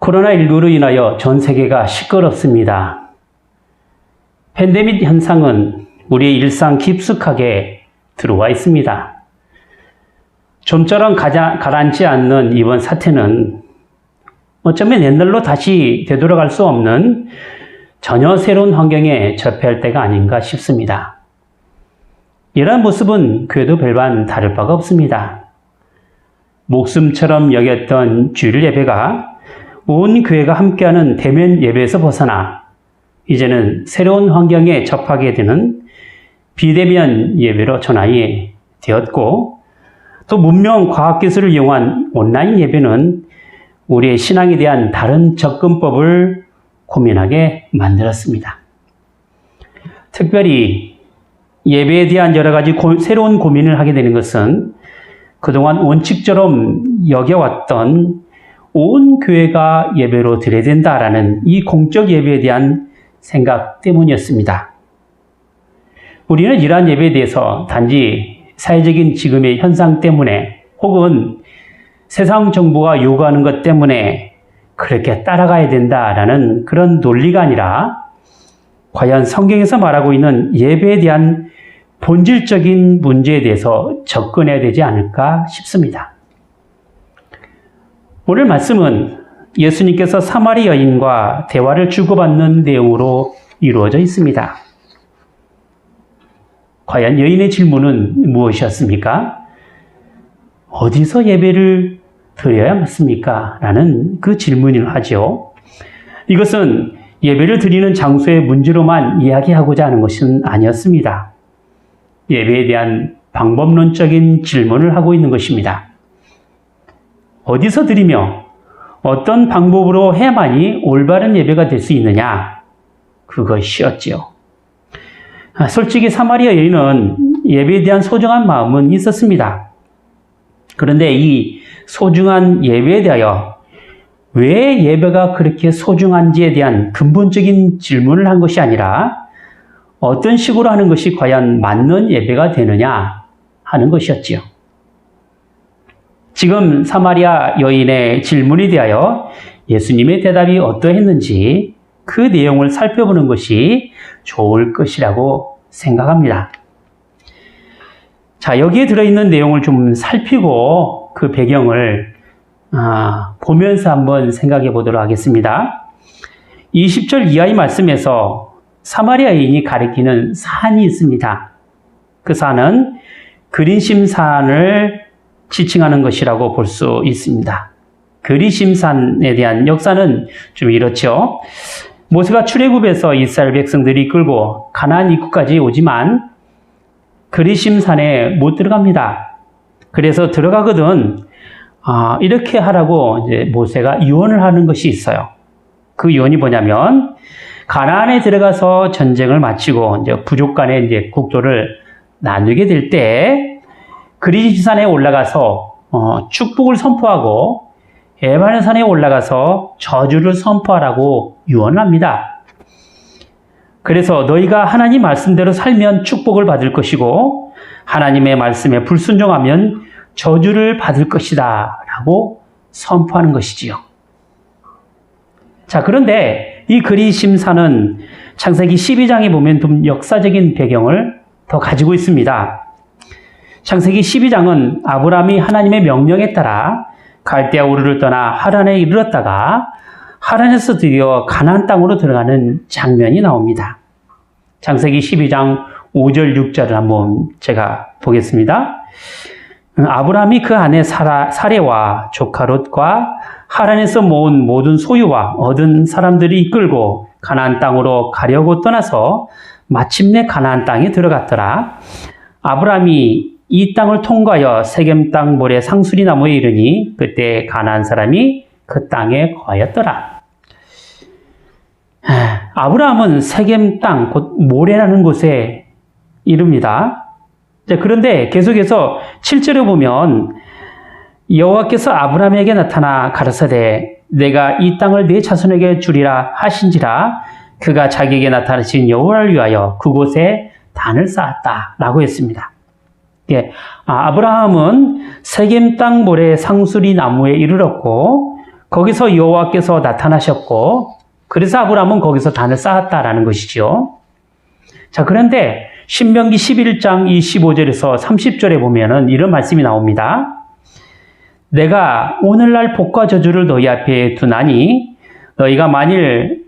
코로나19로 인하여 전 세계가 시끄럽습니다. 팬데믹 현상은 우리의 일상 깊숙하게 들어와 있습니다. 좀처럼 가라앉지 않는 이번 사태는 어쩌면 옛날로 다시 되돌아갈 수 없는 전혀 새로운 환경에 접해할 때가 아닌가 싶습니다. 이러한 모습은 교회도 별반 다를 바가 없습니다. 목숨처럼 여겼던 주일 예배가 온 교회가 함께하는 대면 예배에서 벗어나 이제는 새로운 환경에 접하게 되는 비대면 예배로 전환이 되었고, 또 문명 과학기술을 이용한 온라인 예배는 우리의 신앙에 대한 다른 접근법을 고민하게 만들었습니다. 특별히 예배에 대한 여러 가지 새로운 고민을 하게 되는 것은 그동안 원칙처럼 여겨왔던 온 교회가 예배로 드려야 된다라는 이 공적 예배에 대한 생각 때문이었습니다. 우리는 이러한 예배에 대해서 단지 사회적인 지금의 현상 때문에 혹은 세상 정보가 요구하는 것 때문에 그렇게 따라가야 된다라는 그런 논리가 아니라 과연 성경에서 말하고 있는 예배에 대한 본질적인 문제에 대해서 접근해야 되지 않을까 싶습니다. 오늘 말씀은 예수님께서 사마리 여인과 대화를 주고받는 내용으로 이루어져 있습니다. 과연 여인의 질문은 무엇이었습니까? 어디서 예배를 드려야 맞습니까? 라는 그 질문을 하죠. 이것은 예배를 드리는 장소의 문제로만 이야기하고자 하는 것은 아니었습니다. 예배에 대한 방법론적인 질문을 하고 있는 것입니다. 어디서 드리며 어떤 방법으로 해야만이 올바른 예배가 될 수 있느냐? 그것이었지요. 솔직히 사마리아 여인은 예배에 대한 소중한 마음은 있었습니다. 그런데 이 소중한 예배에 대하여 왜 예배가 그렇게 소중한지에 대한 근본적인 질문을 한 것이 아니라 어떤 식으로 하는 것이 과연 맞는 예배가 되느냐 하는 것이었지요. 지금 사마리아 여인의 질문에 대하여 예수님의 대답이 어떠했는지 그 내용을 살펴보는 것이 좋을 것이라고 생각합니다. 자, 여기에 들어있는 내용을 좀 살피고 그 배경을 보면서 한번 생각해 보도록 하겠습니다. 20절 이하의 말씀에서 사마리아 여인이 가리키는 산이 있습니다. 그 산은 그리심산을 지칭하는 것이라고 볼 수 있습니다. 그리심산에 대한 역사는 좀 이렇죠. 모세가 출애굽에서 이스라엘 백성들이 이끌고 가나안 입구까지 오지만 그리심산에 못 들어갑니다. 그래서 들어가거든 이렇게 하라고 이제 모세가 유언을 하는 것이 있어요. 그 유언이 뭐냐면 가나안에 들어가서 전쟁을 마치고 이제 부족 간의 이제 국토를 나누게 될 때 그리심산에 올라가서 축복을 선포하고 에발의 산에 올라가서 저주를 선포하라고 유언합니다. 그래서 너희가 하나님 말씀대로 살면 축복을 받을 것이고 하나님의 말씀에 불순종하면 저주를 받을 것이다 라고 선포하는 것이지요. 자, 그런데 이 그리심산은 창세기 12장에 보면 좀 역사적인 배경을 더 가지고 있습니다. 창세기 12장은 아브라함이 하나님의 명령에 따라 갈대아 우르를 떠나 하란에 이르렀다가 하란에서 드디어 가나안 땅으로 들어가는 장면이 나옵니다. 창세기 12장 5절 6절을 한번 제가 보겠습니다. 아브라함이 그 아내 사레와 조카 롯과 하란에서 모은 모든 소유와 얻은 사람들이 이끌고 가나안 땅으로 가려고 떠나서 마침내 가나안 땅에 들어갔더라. 아브라함이 이 땅을 통과하여 세겜 땅 모래 상수리 나무에 이르니 그때 가나안 사람이 그 땅에 거하였더라. 아브라함은 세겜 땅, 곧 모래라는 곳에 이릅니다. 그런데 계속해서 7절에 보면 여호와께서 아브라함에게 나타나 가라사대 내가 이 땅을 네 자손에게 주리라 하신지라 그가 자기에게 나타나신 여호와를 위하여 그곳에 단을 쌓았다 라고 했습니다. 아브라함은 세겜 땅 모래 상수리 나무에 이르렀고 거기서 여호와께서 나타나셨고 그래서 아브라함은 거기서 단을 쌓았다라는 것이죠. 자, 그런데 신명기 11장 25절에서 30절에 보면은 이런 말씀이 나옵니다. 내가 오늘날 복과 저주를 너희 앞에 두나니 너희가 만일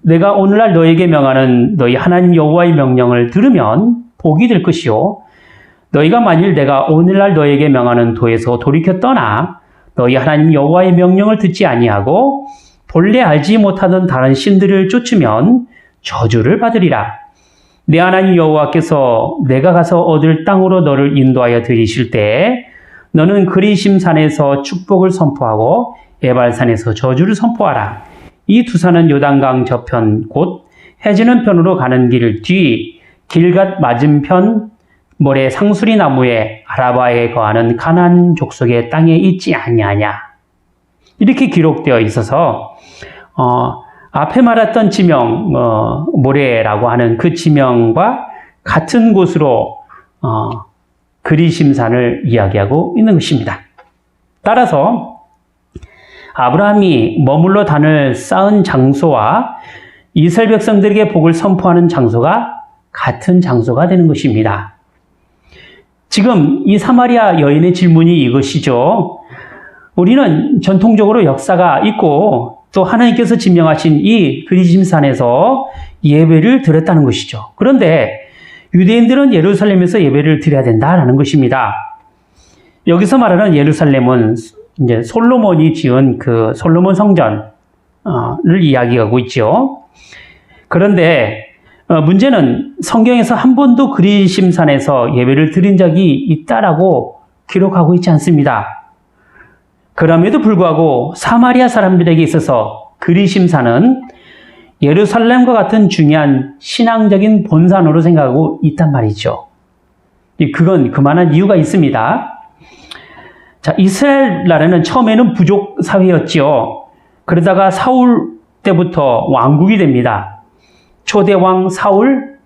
내가 오늘날 너희에게 명하는 너희 하나님 여호와의 명령을 들으면 복이 될 것이요 너희가 만일 내가 오늘날 너희에게 명하는 도에서 돌이켜 떠나 너희 하나님 여호와의 명령을 듣지 아니하고 본래 알지 못하던 다른 신들을 쫓으면 저주를 받으리라. 내 하나님 여호와께서 내가 가서 얻을 땅으로 너를 인도하여 들이실 때에 너는 그리심 산에서 축복을 선포하고 에발산에서 저주를 선포하라. 이 두 산은 요단강 저편 곧 해지는 편으로 가는 길 뒤 길갓 맞은편 모래 상수리 나무에 아라바에 거하는 가나안 족속의 땅에 있지 아니하냐. 이렇게 기록되어 있어서 앞에 말했던 지명 모래라고 하는 그 지명과 같은 곳으로 그리심산을 이야기하고 있는 것입니다. 따라서 아브라함이 머물러 단을 쌓은 장소와 이스라엘 백성들에게 복을 선포하는 장소가 같은 장소가 되는 것입니다. 지금 이 사마리아 여인의 질문이 이것이죠. 우리는 전통적으로 역사가 있고 또 하나님께서 지명하신 이 그리심산에서 예배를 드렸다는 것이죠. 그런데 유대인들은 예루살렘에서 예배를 드려야 된다라는 것입니다. 여기서 말하는 예루살렘은 이제 솔로몬이 지은 그 솔로몬 성전을 이야기하고 있죠. 그런데 문제는 성경에서 한 번도 그리심산에서 예배를 드린 적이 있다라고 기록하고 있지 않습니다. 그럼에도 불구하고 사마리아 사람들에게 있어서 그리심산은 예루살렘과 같은 중요한 신앙적인 본산으로 생각하고 있단 말이죠. 그건 그만한 이유가 있습니다. 자, 이스라엘 나라는 처음에는 부족 사회였지요. 그러다가 사울 때부터 왕국이 됩니다. 초대 왕 사울,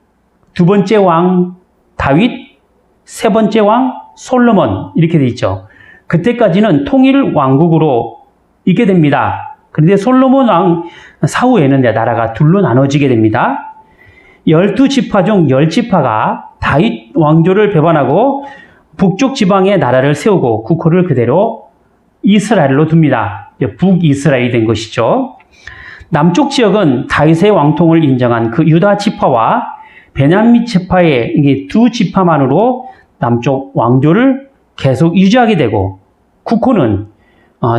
두 번째 왕 다윗, 세 번째 왕 솔로몬 이렇게 돼 있죠. 그때까지는 통일 왕국으로 있게 됩니다. 그런데 솔로몬 왕 사후에는 나라가 둘로 나눠지게 됩니다. 12지파 중 10지파가 다윗 왕조를 배반하고 북쪽 지방에 나라를 세우고 국호를 그대로 이스라엘로 둡니다. 북이스라엘이 된 것이죠. 남쪽 지역은 다윗의 왕통을 인정한 그 유다 지파와 베냐민 지파의 두 지파만으로 남쪽 왕조를 계속 유지하게 되고 국호는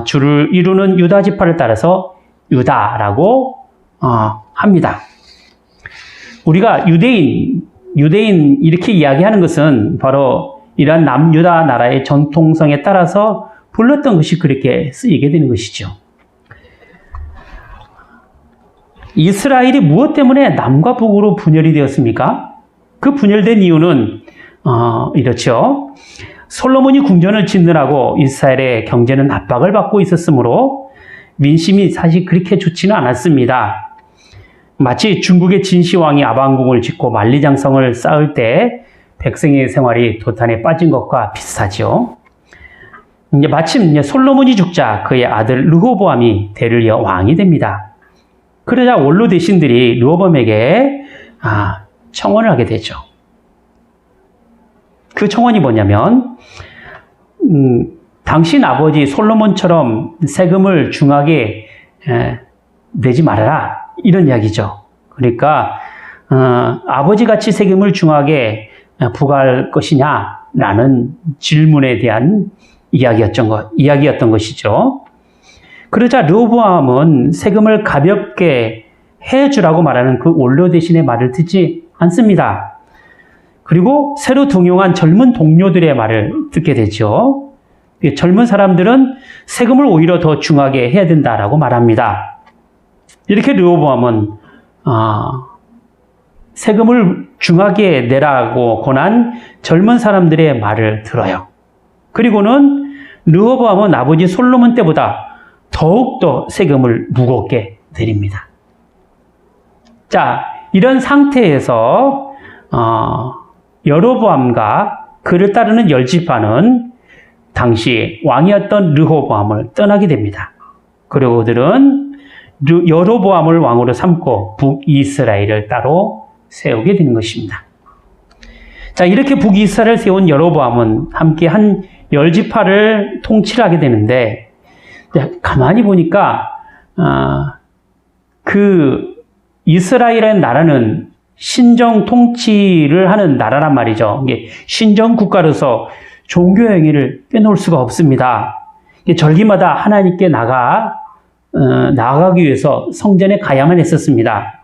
주를 이루는 유다 지파를 따라서 유다라고 합니다. 우리가 유대인 이렇게 이야기하는 것은 바로 이러한 남유다 나라의 전통성에 따라서 불렀던 것이 그렇게 쓰이게 되는 것이죠. 이스라엘이 무엇 때문에 남과 북으로 분열이 되었습니까? 그 분열된 이유는 이렇죠. 솔로몬이 궁전을 짓느라고 이스라엘의 경제는 압박을 받고 있었으므로 민심이 사실 그렇게 좋지는 않았습니다. 마치 중국의 진시황이 아방궁을 짓고 만리장성을 쌓을 때 백성의 생활이 도탄에 빠진 것과 비슷하죠. 이제 마침 솔로몬이 죽자 그의 아들 르호보암이 대를 이어 왕이 됩니다. 그러자 원로 대신들이 르호보암에게 청원을 하게 되죠. 그 청원이 뭐냐면 당신 아버지 솔로몬처럼 세금을 중하게 내지 말아라 이런 이야기죠. 그러니까 아버지같이 세금을 중하게 부과할 것이냐라는 질문에 대한 이야기였던 것이죠. 그러자 르호보암은 세금을 가볍게 해주라고 말하는 그 원로 대신의 말을 듣지 않습니다. 그리고 새로 등용한 젊은 동료들의 말을 듣게 되죠. 젊은 사람들은 세금을 오히려 더 중하게 해야 된다라고 말합니다. 이렇게 르호보암은 세금을 중하게 내라고 권한 젊은 사람들의 말을 들어요. 그리고는 르호보암은 아버지 솔로몬 때보다 더욱더 세금을 무겁게 내립니다. 자, 이런 상태에서 여로보암과 그를 따르는 10지파는 당시 왕이었던 르호보암을 떠나게 됩니다. 그리고 그들은 여로보암을 왕으로 삼고 북이스라엘을 따로 세우게 되는 것입니다. 자, 이렇게 북이스라엘을 세운 여로보암은 함께 한 10지파를 통치를 하게 되는데, 가만히 보니까 그 이스라엘의 나라는 신정 통치를 하는 나라란 말이죠. 이게 신정 국가로서 종교 행위를 빼놓을 수가 없습니다. 절기마다 하나님께 나아가기 위해서 성전에 가야만 했었습니다.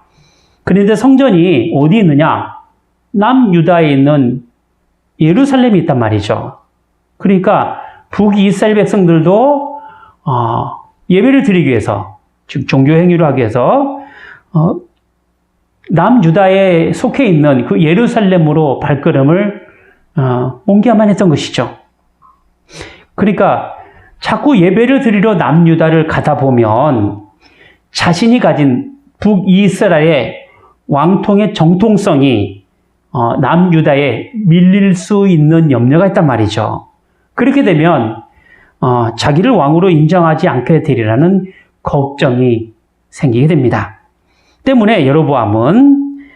그런데 성전이 어디 있느냐? 남유다에 있는 예루살렘이 있단 말이죠. 그러니까 북이스라엘 백성들도 예배를 드리기 위해서, 즉 종교 행위를 하기 위해서 남유다에 속해 있는 그 예루살렘으로 발걸음을 옮겨야만 했던 것이죠. 그러니까 자꾸 예배를 드리러 남유다를 가다 보면 자신이 가진 북이스라엘의 왕통의 정통성이 남유다에 밀릴 수 있는 염려가 있단 말이죠. 그렇게 되면 자기를 왕으로 인정하지 않게 되리라는 걱정이 생기게 됩니다. 때문에 여로보암은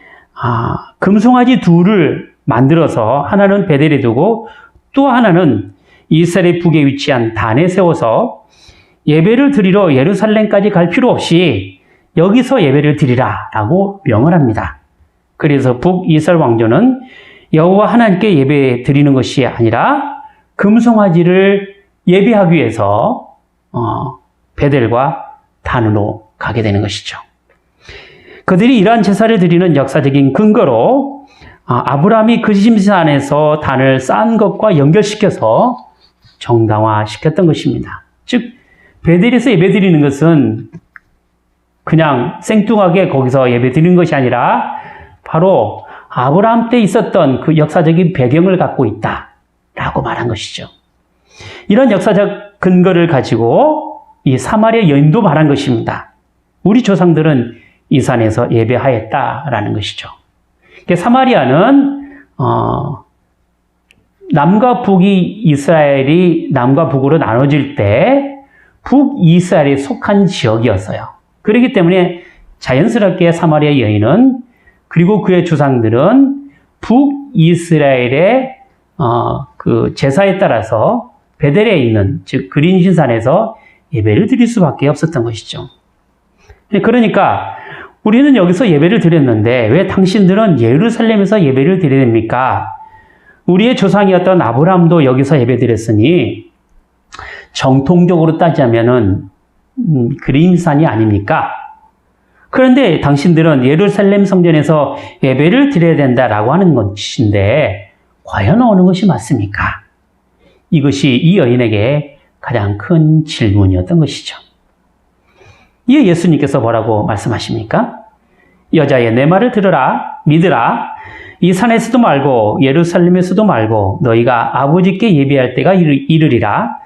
금송아지 둘을 만들어서 하나는 베델에 두고 또 하나는 이스라엘 북에 위치한 단에 세워서 예배를 드리러 예루살렘까지 갈 필요 없이 여기서 예배를 드리라 라고 명을 합니다. 그래서 북이스라엘 왕조는 여호와 하나님께 예배 드리는 것이 아니라 금송아지를 예배하기 위해서 베델과 단으로 가게 되는 것이죠. 그들이 이러한 제사를 드리는 역사적인 근거로 아브라함이 그 짐산에서 단을 쌓은 것과 연결시켜서 정당화시켰던 것입니다. 즉 베델에서 예배드리는 것은 그냥 생뚱하게 거기서 예배드리는 것이 아니라 바로 아브라함 때 있었던 그 역사적인 배경을 갖고 있다라고 말한 것이죠. 이런 역사적 근거를 가지고 이 사마리아 여인도 말한 것입니다. 우리 조상들은 이 산에서 예배하였다라는 것이죠. 사마리아는 남과 북이 이스라엘이 남과 북으로 나눠질 때 북이스라엘에 속한 지역이었어요. 그렇기 때문에 자연스럽게 사마리아 여인은 그리고 그의 조상들은 북이스라엘의 그 제사에 따라서 베델에 있는 즉 그린신산에서 예배를 드릴 수밖에 없었던 것이죠. 그러니까 우리는 여기서 예배를 드렸는데 왜 당신들은 예루살렘에서 예배를 드려야 됩니까? 우리의 조상이었던 아브라함도 여기서 예배 드렸으니 정통적으로 따지자면은 그린산이 아닙니까? 그런데 당신들은 예루살렘 성전에서 예배를 드려야 된다라고 하는 것인데 과연 어느 것이 맞습니까? 이것이 이 여인에게 가장 큰 질문이었던 것이죠. 이에 예수님께서 뭐라고 말씀하십니까? 여자여 내 말을 들으라 믿으라 이 산에서도 말고 예루살렘에서도 말고 너희가 아버지께 예배할 때가 이르리라.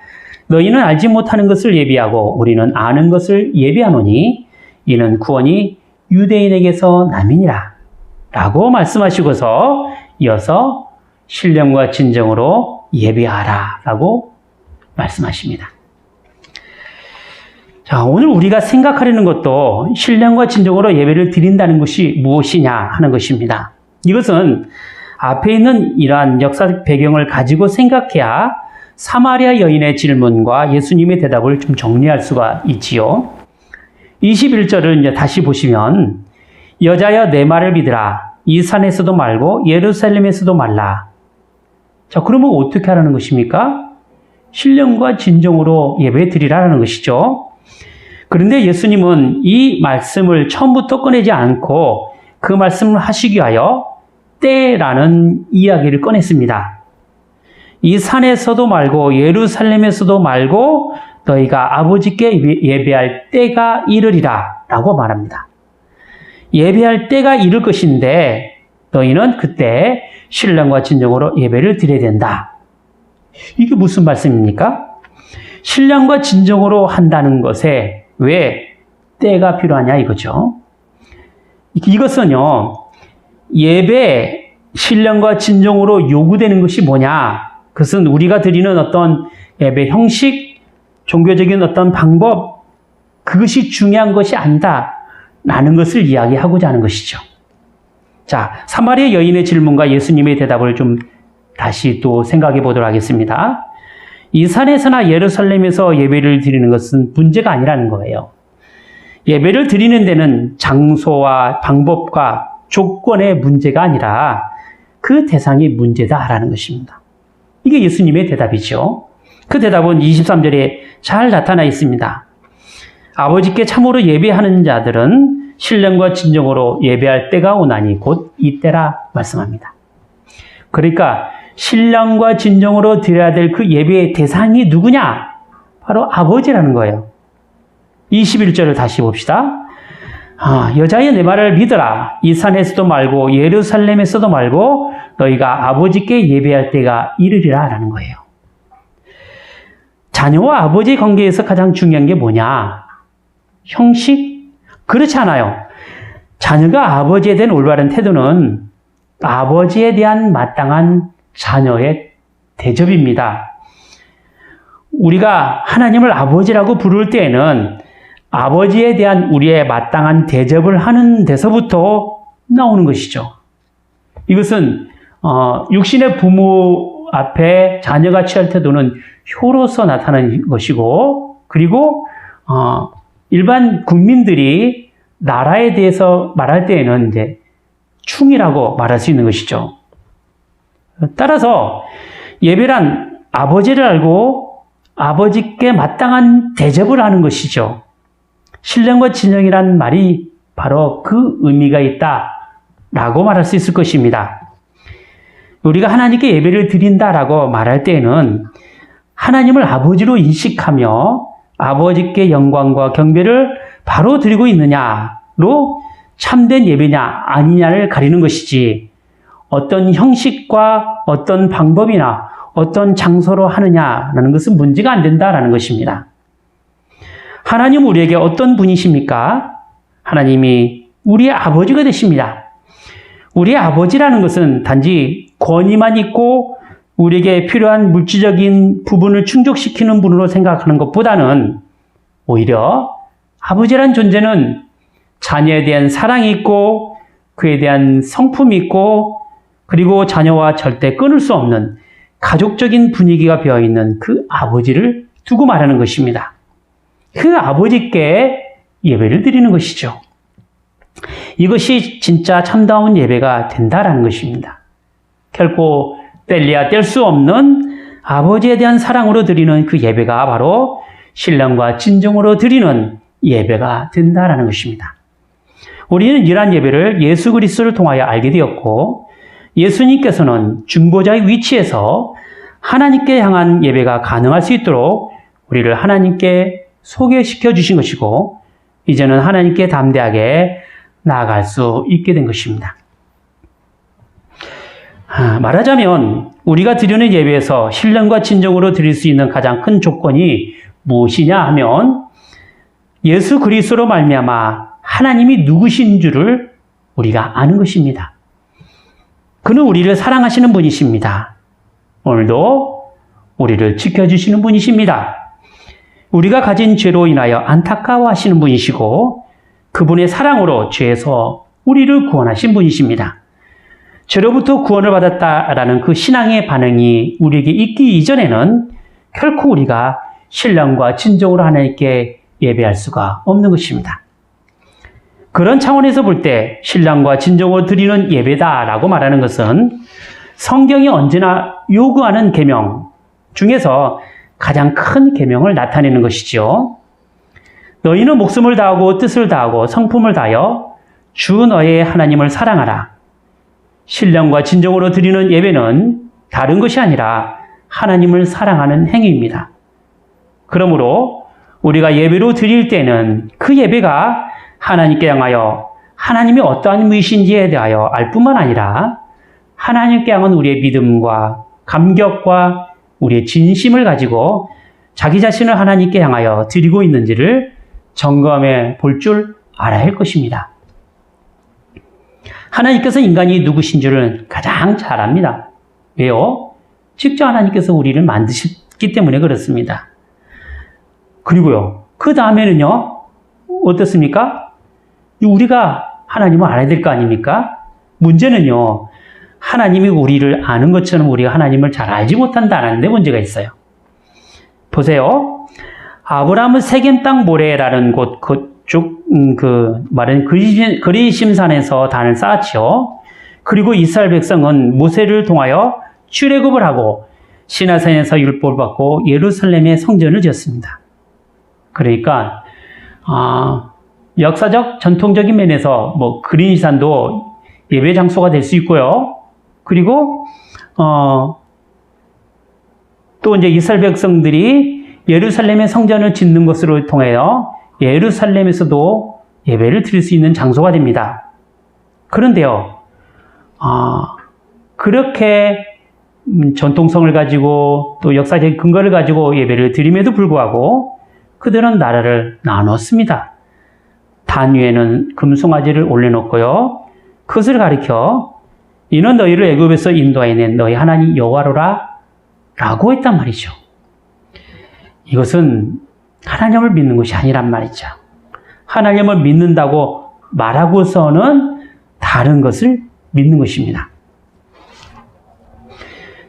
너희는 알지 못하는 것을 예배하고 우리는 아는 것을 예배하노니 이는 구원이 유대인에게서 남이니라 라고 말씀하시고서 이어서 신령과 진정으로 예배하라 라고 말씀하십니다. 자, 오늘 우리가 생각하려는 것도 신령과 진정으로 예배를 드린다는 것이 무엇이냐 하는 것입니다. 이것은 앞에 있는 이러한 역사적 배경을 가지고 생각해야 사마리아 여인의 질문과 예수님의 대답을 좀 정리할 수가 있지요. 21절을 이제 다시 보시면 여자여 내 말을 믿으라. 이 산에서도 말고 예루살렘에서도 말라. 자, 그러면 어떻게 하라는 것입니까? 신령과 진정으로 예배 드리라는 것이죠. 그런데 예수님은 이 말씀을 처음부터 꺼내지 않고 그 말씀을 하시기 위하여 때라는 이야기를 꺼냈습니다. 이 산에서도 말고 예루살렘에서도 말고 너희가 아버지께 예배할 때가 이르리라 라고 말합니다. 예배할 때가 이를 것인데 너희는 그때 신령과 진정으로 예배를 드려야 된다. 이게 무슨 말씀입니까? 신령과 진정으로 한다는 것에 왜 때가 필요하냐 이거죠. 이것은요, 예배, 신령과 진정으로 요구되는 것이 뭐냐? 그것은 우리가 드리는 어떤 예배 형식, 종교적인 어떤 방법, 그것이 중요한 것이 아니다. 라는 것을 이야기하고자 하는 것이죠. 자, 사마리아 여인의 질문과 예수님의 대답을 좀 다시 또 생각해 보도록 하겠습니다. 이 산에서나 예루살렘에서 예배를 드리는 것은 문제가 아니라는 거예요. 예배를 드리는 데는 장소와 방법과 조건의 문제가 아니라 그 대상이 문제다라는 것입니다. 이게 예수님의 대답이죠. 그 대답은 23절에 잘 나타나 있습니다. 아버지께 참으로 예배하는 자들은 신령과 진정으로 예배할 때가 오나니 곧 이때라 말씀합니다. 그러니까 신령과 진정으로 드려야 될 그 예배의 대상이 누구냐? 바로 아버지라는 거예요. 21절을 다시 봅시다. 여자여 내 말을 믿어라. 이 산에서도 말고 예루살렘에서도 말고 너희가 아버지께 예배할 때가 이르리라 라는 거예요. 자녀와 아버지의 관계에서 가장 중요한 게 뭐냐? 형식? 그렇지 않아요. 자녀가 아버지에 대한 올바른 태도는 아버지에 대한 마땅한 자녀의 대접입니다. 우리가 하나님을 아버지라고 부를 때에는 아버지에 대한 우리의 마땅한 대접을 하는 데서부터 나오는 것이죠. 이것은 육신의 부모 앞에 자녀가 취할 태도는 효로서 나타나는 것이고, 그리고 일반 국민들이 나라에 대해서 말할 때에는 이제 충이라고 말할 수 있는 것이죠. 따라서 예배란 아버지를 알고 아버지께 마땅한 대접을 하는 것이죠. 신령과 진정이란 말이 바로 그 의미가 있다라고 말할 수 있을 것입니다. 우리가 하나님께 예배를 드린다라고 말할 때에는 하나님을 아버지로 인식하며 아버지께 영광과 경배를 바로 드리고 있느냐로 참된 예배냐 아니냐를 가리는 것이지, 어떤 형식과 어떤 방법이나 어떤 장소로 하느냐라는 것은 문제가 안 된다라는 것입니다. 하나님은 우리에게 어떤 분이십니까? 하나님이 우리의 아버지가 되십니다. 우리의 아버지라는 것은 단지 권위만 있고 우리에게 필요한 물질적인 부분을 충족시키는 분으로 생각하는 것보다는 오히려 아버지란 존재는 자녀에 대한 사랑이 있고 그에 대한 성품이 있고, 그리고 자녀와 절대 끊을 수 없는 가족적인 분위기가 배어있는 그 아버지를 두고 말하는 것입니다. 그 아버지께 예배를 드리는 것이죠. 이것이 진짜 참다운 예배가 된다라는 것입니다. 결코 뗄래야 뗄 수 없는 아버지에 대한 사랑으로 드리는 그 예배가 바로 신령과 진정으로 드리는 예배가 된다라는 것입니다. 우리는 이러한 예배를 예수 그리스도를 통하여 알게 되었고, 예수님께서는 중보자의 위치에서 하나님께 향한 예배가 가능할 수 있도록 우리를 하나님께 소개시켜 주신 것이고, 이제는 하나님께 담대하게 나아갈 수 있게 된 것입니다. 말하자면 우리가 드리는 예배에서 신령과 진정으로 드릴 수 있는 가장 큰 조건이 무엇이냐 하면 예수 그리스도로 말미암아 하나님이 누구신 줄을 우리가 아는 것입니다. 그는 우리를 사랑하시는 분이십니다. 오늘도 우리를 지켜주시는 분이십니다. 우리가 가진 죄로 인하여 안타까워하시는 분이시고 그분의 사랑으로 죄에서 우리를 구원하신 분이십니다. 죄로부터 구원을 받았다라는 그 신앙의 반응이 우리에게 있기 이전에는 결코 우리가 신령과 진정으로 하나님께 예배할 수가 없는 것입니다. 그런 차원에서 볼 때 신령과 진정으로 드리는 예배다라고 말하는 것은 성경이 언제나 요구하는 계명 중에서 가장 큰 계명을 나타내는 것이죠. 너희는 목숨을 다하고 뜻을 다하고 성품을 다하여 주 너의 하나님을 사랑하라. 신령과 진정으로 드리는 예배는 다른 것이 아니라 하나님을 사랑하는 행위입니다. 그러므로 우리가 예배로 드릴 때는 그 예배가 하나님께 향하여 하나님이 어떠한 분이신지에 대하여 알 뿐만 아니라 하나님께 향한 우리의 믿음과 감격과 우리의 진심을 가지고 자기 자신을 하나님께 향하여 드리고 있는지를 점검해 볼 줄 알아야 할 것입니다. 하나님께서 인간이 누구신 줄은 가장 잘 압니다. 왜요? 직접 하나님께서 우리를 만드셨기 때문에 그렇습니다. 그리고요, 그 다음에는요, 어떻습니까? 우리가 하나님을 알아야 될 거 아닙니까? 문제는요, 하나님이 우리를 아는 것처럼 우리가 하나님을 잘 알지 못한다는 데 문제가 있어요. 보세요. 아브라함은 세겜 땅 모레라는 곳, 그쪽, 말은 그리심산에서 단을 쌓았죠. 그리고 이스라엘 백성은 모세를 통하여 출애굽을 하고 시나산에서 율법을 받고 예루살렘에 성전을 지었습니다. 그러니까, 역사적, 전통적인 면에서 그리심산도 예배 장소가 될 수 있고요. 그리고, 또 이제 이스라엘 백성들이 예루살렘의 성전을 짓는 것으로 통하여 예루살렘에서도 예배를 드릴 수 있는 장소가 됩니다. 그런데요, 그렇게 전통성을 가지고 또 역사적 근거를 가지고 예배를 드림에도 불구하고 그들은 나라를 나눴습니다. 단 위에는 금송아지를 올려놓고요. 그것을 가리켜 이는 너희를 애굽에서 인도하여 낸 너희 하나님 여호와로라 라고 했단 말이죠. 이것은 하나님을 믿는 것이 아니란 말이죠. 하나님을 믿는다고 말하고서는 다른 것을 믿는 것입니다.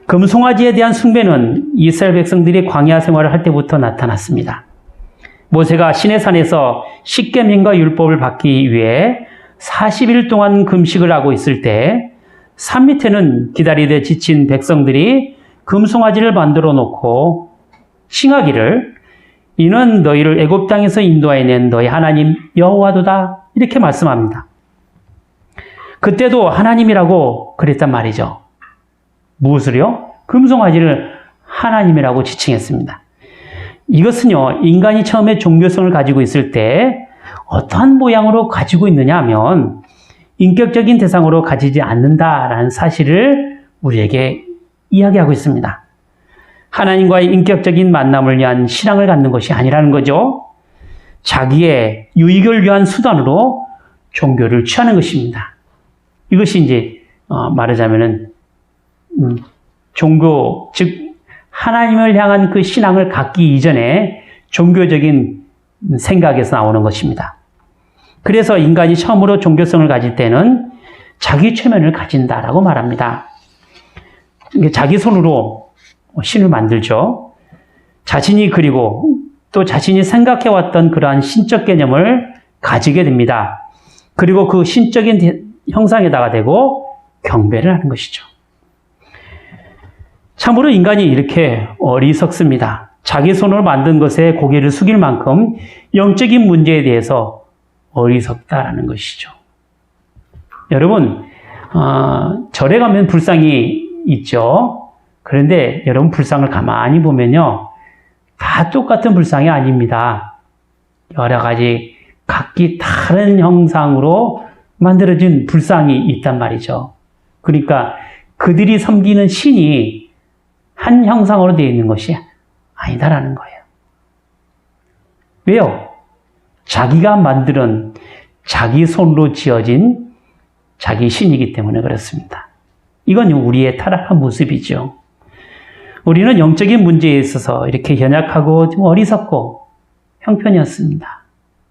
금송아지에 대한 숭배는 이스라엘 백성들이 광야 생활을 할 때부터 나타났습니다. 모세가 시내산에서 십계명과 율법을 받기 위해 40일 동안 금식을 하고 있을 때 산 밑에는 기다리되 지친 백성들이 금송아지를 만들어 놓고 칭하기를 이는 너희를 애굽 땅에서 인도하여 낸 너희 하나님 여호와도다 이렇게 말씀합니다. 그때도 하나님이라고 그랬단 말이죠. 무엇을요? 금송아지를 하나님이라고 지칭했습니다. 이것은요, 인간이 처음에 종교성을 가지고 있을 때 어떠한 모양으로 가지고 있느냐 하면 인격적인 대상으로 가지지 않는다라는 사실을 우리에게 이야기하고 있습니다. 하나님과의 인격적인 만남을 위한 신앙을 갖는 것이 아니라는 거죠. 자기의 유익을 위한 수단으로 종교를 취하는 것입니다. 이것이 이제 말하자면은 종교, 즉 하나님을 향한 그 신앙을 갖기 이전에 종교적인 생각에서 나오는 것입니다. 그래서 인간이 처음으로 종교성을 가질 때는 자기 최면을 가진다라고 말합니다. 자기 손으로 신을 만들죠. 자신이 그리고 또 자신이 생각해왔던 그러한 신적 개념을 가지게 됩니다. 그리고 그 신적인 형상에다가 대고 경배를 하는 것이죠. 참으로 인간이 이렇게 어리석습니다. 자기 손으로 만든 것에 고개를 숙일 만큼 영적인 문제에 대해서 어리석다라는 것이죠. 여러분, 절에 가면 불상이 있죠. 그런데 여러분 불상을 가만히 보면요. 다 똑같은 불상이 아닙니다. 여러 가지 각기 다른 형상으로 만들어진 불상이 있단 말이죠. 그러니까 그들이 섬기는 신이 한 형상으로 되어 있는 것이 아니다라는 거예요. 왜요? 자기가 만드는 자기 손으로 지어진 자기 신이기 때문에 그렇습니다. 이건 우리의 타락한 모습이죠. 우리는 영적인 문제에 있어서 이렇게 연약하고 좀 어리석고 형편이었습니다.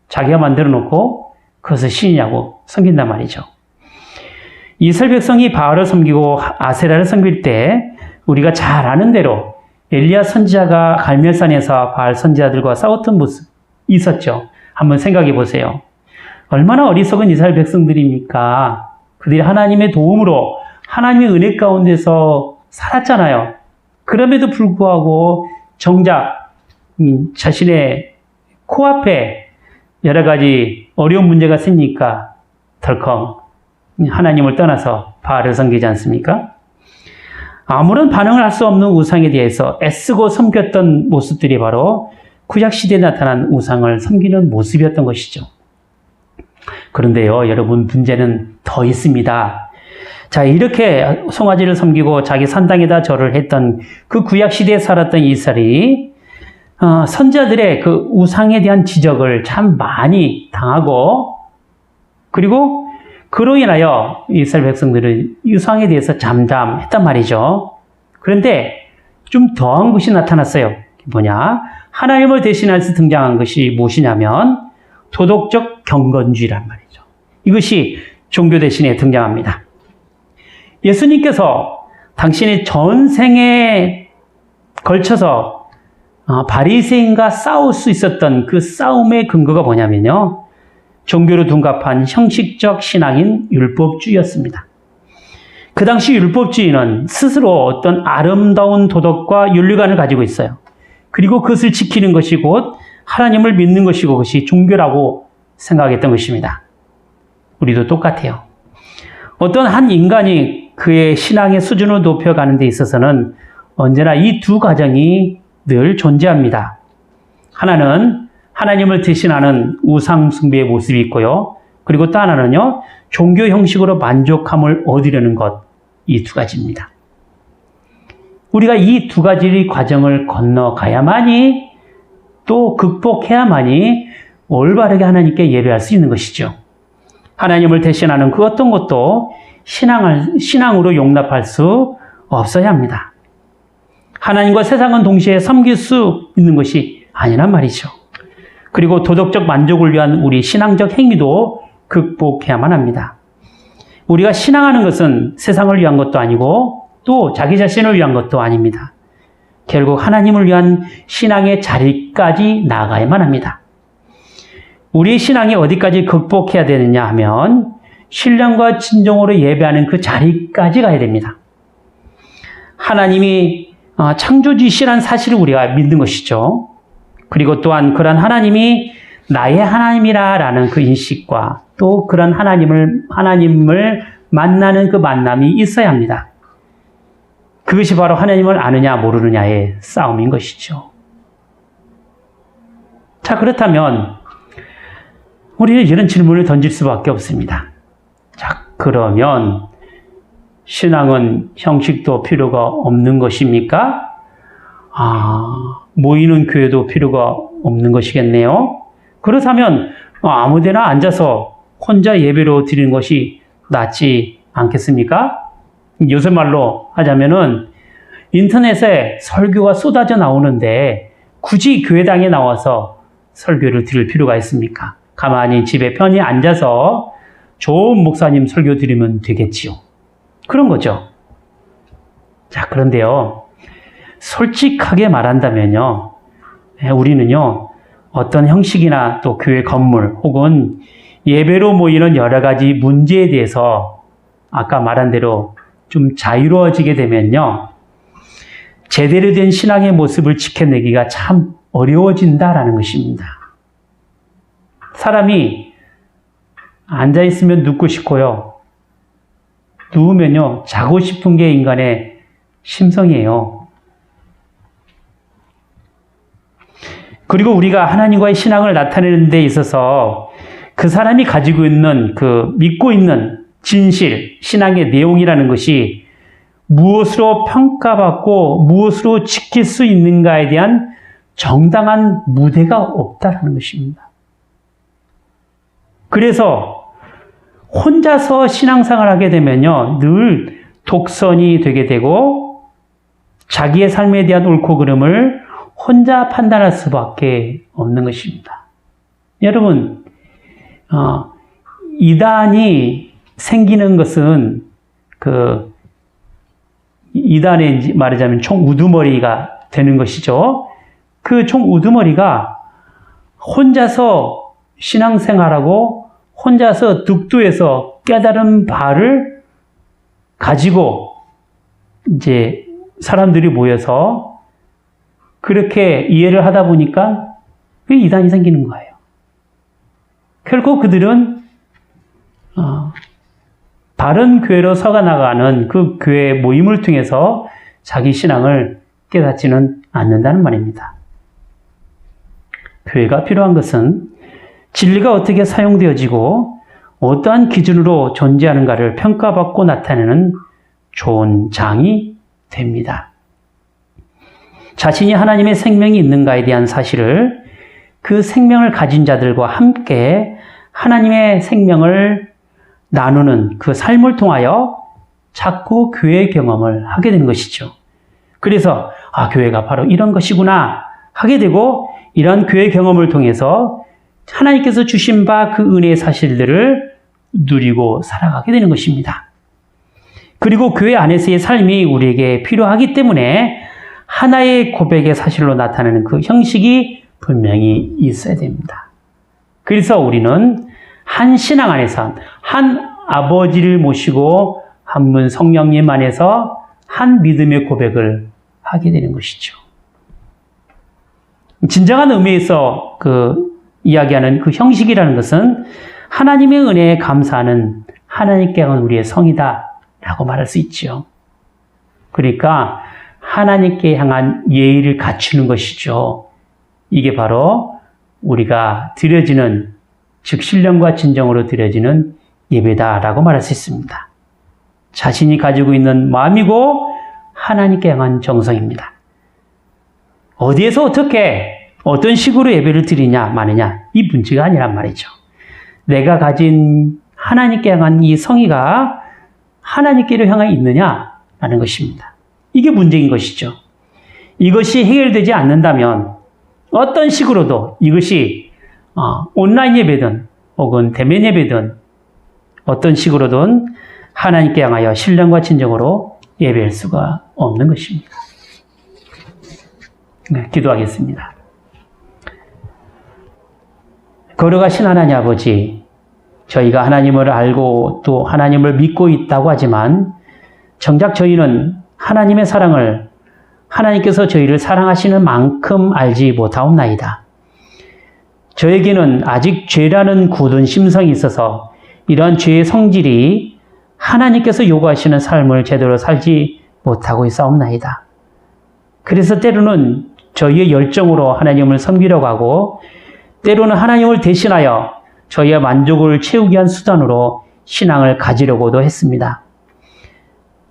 자기가 만들어 놓고 그것을 신이라고 섬긴단 말이죠. 이스라엘 백성이 바알을 섬기고 아세라를 섬길 때 우리가 잘 아는 대로 엘리야 선지자가 갈멜산에서 바알 선지자들과 싸웠던 모습 있었죠. 한번 생각해 보세요. 얼마나 어리석은 이스라엘 백성들입니까? 그들이 하나님의 도움으로 하나님의 은혜 가운데서 살았잖아요. 그럼에도 불구하고 정작 자신의 코앞에 여러 가지 어려운 문제가 생기니까 덜컹 하나님을 떠나서 바알을 섬기지 않습니까? 아무런 반응을 할 수 없는 우상에 대해서 애쓰고 섬겼던 모습들이 바로 구약시대에 나타난 우상을 섬기는 모습이었던 것이죠. 그런데요, 여러분, 문제는 더 있습니다. 자, 이렇게 송아지를 섬기고 자기 산당에다 절을 했던 그 구약시대에 살았던 이스라엘이 선지자들의 그 우상에 대한 지적을 참 많이 당하고 그리고 그로 인하여 이스라엘 백성들은 우상에 대해서 잠잠했단 말이죠. 그런데 좀 더한 것이 나타났어요. 뭐냐? 하나님을 대신해서 등장한 것이 무엇이냐면 도덕적 경건주의란 말이죠. 이것이 종교 대신에 등장합니다. 예수님께서 당신의 전생에 걸쳐서 바리새인과 싸울 수 있었던 그 싸움의 근거가 뭐냐면요. 종교로 둔갑한 형식적 신앙인 율법주의였습니다. 그 당시 율법주의는 스스로 어떤 아름다운 도덕과 윤리관을 가지고 있어요. 그리고 그것을 지키는 것이 곧 하나님을 믿는 것이고 그것이 종교라고 생각했던 것입니다. 우리도 똑같아요. 어떤 한 인간이 그의 신앙의 수준을 높여가는 데 있어서는 언제나 이 두 과정이 늘 존재합니다. 하나는 하나님을 대신하는 우상 숭배의 모습이 있고요. 그리고 또 하나는요, 종교 형식으로 만족함을 얻으려는 것, 이 두 가지입니다. 우리가 이 두 가지의 과정을 건너가야만이 또 극복해야만이 올바르게 하나님께 예배할 수 있는 것이죠. 하나님을 대신하는 그 어떤 것도 신앙으로 용납할 수 없어야 합니다. 하나님과 세상은 동시에 섬길 수 있는 것이 아니란 말이죠. 그리고 도덕적 만족을 위한 우리 신앙적 행위도 극복해야만 합니다. 우리가 신앙하는 것은 세상을 위한 것도 아니고 또 자기 자신을 위한 것도 아닙니다. 결국 하나님을 위한 신앙의 자리까지 나아가야만 합니다. 우리의 신앙이 어디까지 극복해야 되느냐 하면 신령과 진정으로 예배하는 그 자리까지 가야 됩니다. 하나님이 창조주이시라는 사실을 우리가 믿는 것이죠. 그리고 또한 그런 하나님이 나의 하나님이라는 그 인식과 또 그런 하나님을 만나는 그 만남이 있어야 합니다. 그것이 바로 하나님을 아느냐 모르느냐의 싸움인 것이죠. 자, 그렇다면 우리는 이런 질문을 던질 수밖에 없습니다. 자, 그러면 신앙은 형식도 필요가 없는 것입니까? 모이는 교회도 필요가 없는 것이겠네요. 그렇다면 아무데나 앉아서 혼자 예배로 드리는 것이 낫지 않겠습니까? 요새 말로 하자면은 인터넷에 설교가 쏟아져 나오는데 굳이 교회당에 나와서 설교를 드릴 필요가 있습니까? 가만히 집에 편히 앉아서 좋은 목사님 설교 드리면 되겠지요. 그런 거죠. 자, 그런데요. 솔직하게 말한다면요. 우리는요. 어떤 형식이나 또 교회 건물 혹은 예배로 모이는 여러 가지 문제에 대해서 아까 말한 대로 좀 자유로워지게 되면요. 제대로 된 신앙의 모습을 지켜내기가 참 어려워진다라는 것입니다. 사람이 앉아있으면 눕고 싶고요. 누우면요. 자고 싶은 게 인간의 심성이에요. 그리고 우리가 하나님과의 신앙을 나타내는 데 있어서 그 사람이 가지고 있는 그 믿고 있는 진실, 신앙의 내용이라는 것이 무엇으로 평가받고 무엇으로 지킬 수 있는가에 대한 정당한 무대가 없다라는 것입니다. 그래서 혼자서 신앙생활을 하게 되면요, 늘 독선이 되게 되고 자기의 삶에 대한 옳고 그름을 혼자 판단할 수밖에 없는 것입니다. 여러분, 이단이 생기는 것은 이단의 말하자면 총 우두머리가 되는 것이죠. 그 총 우두머리가 혼자서 신앙생활하고 혼자서 득도해서 깨달은 바를 가지고 이제 사람들이 모여서 그렇게 이해를 하다 보니까 그 이단이 생기는 거예요. 결국 그들은 바른 교회로 서가 나가는 그 교회 모임을 통해서 자기 신앙을 깨닫지는 않는다는 말입니다. 교회가 필요한 것은 진리가 어떻게 사용되어지고 어떠한 기준으로 존재하는가를 평가받고 나타내는 좋은 장이 됩니다. 자신이 하나님의 생명이 있는가에 대한 사실을 그 생명을 가진 자들과 함께 하나님의 생명을 나누는 그 삶을 통하여 자꾸 교회 경험을 하게 되는 것이죠. 그래서 교회가 바로 이런 것이구나 하게 되고 이런 교회 경험을 통해서 하나님께서 주신 바 그 은혜의 사실들을 누리고 살아가게 되는 것입니다. 그리고 교회 안에서의 삶이 우리에게 필요하기 때문에 하나의 고백의 사실로 나타나는 그 형식이 분명히 있어야 됩니다. 그래서 우리는 한 신앙 안에서 한 아버지를 모시고 한 분 성령님 안에서 한 믿음의 고백을 하게 되는 것이죠. 진정한 의미에서 이야기하는 그 형식이라는 것은 하나님의 은혜에 감사하는 하나님께 한 우리의 성이다 라고 말할 수 있죠. 그러니까 하나님께 향한 예의를 갖추는 것이죠. 이게 바로 우리가 드려지는, 즉 신령과 진정으로 드려지는 예배다라고 말할 수 있습니다. 자신이 가지고 있는 마음이고 하나님께 향한 정성입니다. 어디에서 어떻게 어떤 식으로 예배를 드리냐 마느냐 이 문제가 아니란 말이죠. 내가 가진 하나님께 향한 이 성의가 하나님께로 향해 있느냐라는 것입니다. 이게 문제인 것이죠. 이것이 해결되지 않는다면 어떤 식으로도 이것이 온라인 예배든 혹은 대면 예배든 어떤 식으로든 하나님께 향하여 신령과 진정으로 예배할 수가 없는 것입니다. 네, 기도하겠습니다. 거룩하신 하나님 아버지, 저희가 하나님을 알고 또 하나님을 믿고 있다고 하지만 정작 저희는 하나님의 사랑을 하나님께서 저희를 사랑하시는 만큼 알지 못하옵나이다. 저에게는 아직 죄라는 굳은 심성이 있어서 이러한 죄의 성질이 하나님께서 요구하시는 삶을 제대로 살지 못하고 있사옵나이다. 그래서 때로는 저희의 열정으로 하나님을 섬기려고 하고 때로는 하나님을 대신하여 저희의 만족을 채우기 위한 수단으로 신앙을 가지려고도 했습니다.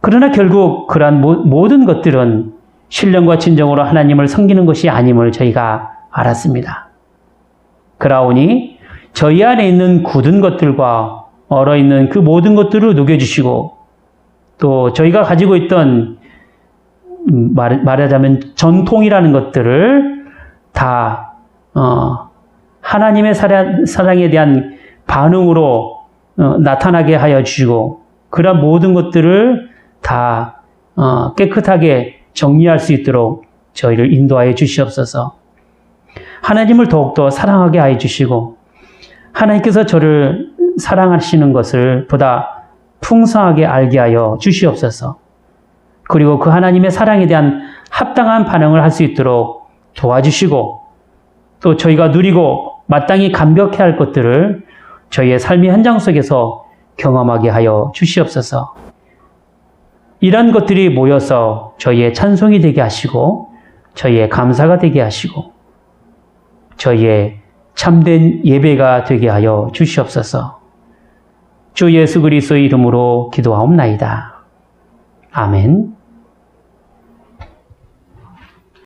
그러나 결국 그러한 모든 것들은 신령과 진정으로 하나님을 섬기는 것이 아님을 저희가 알았습니다. 그러하오니 저희 안에 있는 굳은 것들과 얼어있는 그 모든 것들을 녹여주시고 또 저희가 가지고 있던 말하자면 전통이라는 것들을 다 하나님의 사랑에 대한 반응으로 나타나게 하여 주시고 그런 모든 것들을 다 깨끗하게 정리할 수 있도록 저희를 인도하여 주시옵소서. 하나님을 더욱더 사랑하게 하여 주시고 하나님께서 저를 사랑하시는 것을 보다 풍성하게 알게 하여 주시옵소서. 그리고 그 하나님의 사랑에 대한 합당한 반응을 할 수 있도록 도와주시고 또 저희가 누리고 마땅히 감격해야 할 것들을 저희의 삶의 현장 속에서 경험하게 하여 주시옵소서. 이런 것들이 모여서 저희의 찬송이 되게 하시고 저희의 감사가 되게 하시고 저희의 참된 예배가 되게 하여 주시옵소서. 주 예수 그리스도의 이름으로 기도하옵나이다. 아멘.